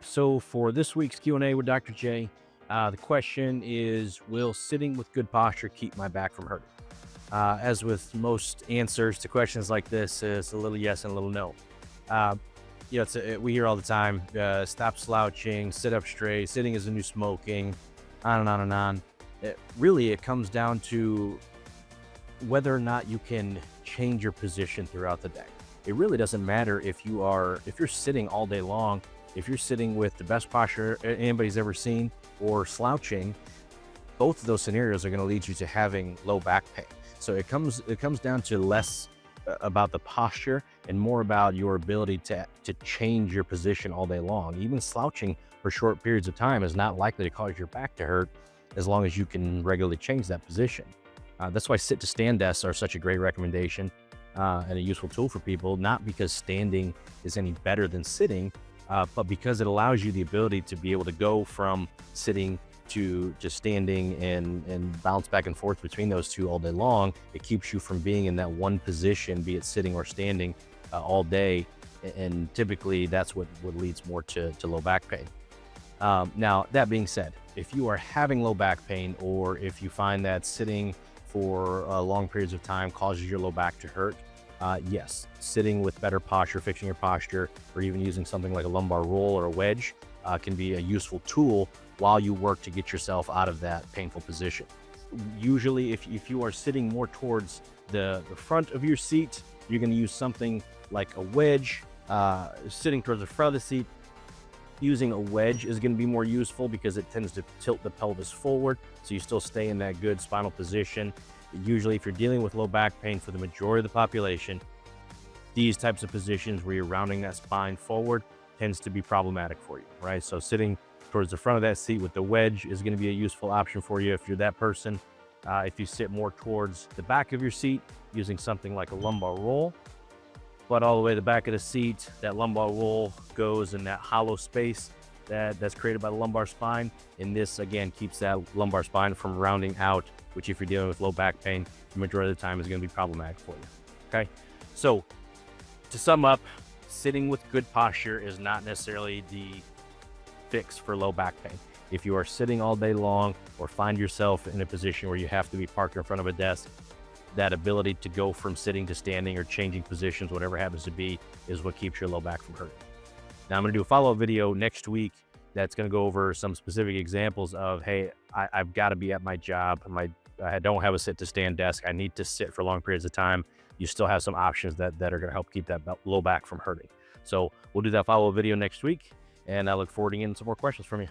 So for this week's Q&A with Dr. J, the question is, will sitting with good posture keep my back from hurting? As with most answers to questions like this, it's a little yes and a little no. Uh, we hear all the time, stop slouching, sit up straight, sitting is the new smoking, on and on and on. It comes down to whether or not you can change your position throughout the day. It really doesn't matter if you're sitting all day long, if you're sitting with the best posture anybody's ever seen, or slouching. Both of those scenarios are going to lead you to having low back pain. So it comes down to less about the posture and more about your ability to change your position all day long. Even slouching for short periods of time is not likely to cause your back to hurt as long as you can regularly change that position. That's why sit to stand desks are such a great recommendation and a useful tool for people, not because standing is any better than sitting, but because it allows you the ability to be able to go from sitting to just standing and bounce back and forth between those two all day long. It keeps you from being in that one position, be it sitting or standing, all day. And typically that's what leads more to low back pain. Now, that being said, if you are having low back pain, or if you find that sitting for long periods of time causes your low back to hurt, yes, sitting with better posture, fixing your posture, or even using something like a lumbar roll or a wedge can be a useful tool while you work to get yourself out of that painful position. Usually, if you are sitting more towards the front of your seat, you're going to use something like a wedge. Sitting towards the front of the seat, using a wedge is going to be more useful because it tends to tilt the pelvis forward, so you still stay in that good spinal position. Usually, if you're dealing with low back pain for the majority of the population, these types of positions where you're rounding that spine forward tends to be problematic for you, right? So sitting towards the front of that seat with the wedge is going to be a useful option for you if you're that person. If you sit more towards the back of your seat, using something like a lumbar roll, but all the way to the back of the seat, that lumbar roll goes in that hollow space that's created by the lumbar spine. And this, again, keeps that lumbar spine from rounding out, which if you're dealing with low back pain, the majority of the time is going to be problematic for you, okay? So to sum up, sitting with good posture is not necessarily the fix for low back pain. If you are sitting all day long or find yourself in a position where you have to be parked in front of a desk, that ability to go from sitting to standing or changing positions, whatever it happens to be, is what keeps your low back from hurting. Now, I'm going to do a follow-up video next week that's going to go over some specific examples of, hey, I've got to be at my job. I don't have a sit to stand desk. I need to sit for long periods of time. You still have some options that are going to help keep that low back from hurting. So we'll do that follow-up video next week, and I look forward to getting some more questions from you.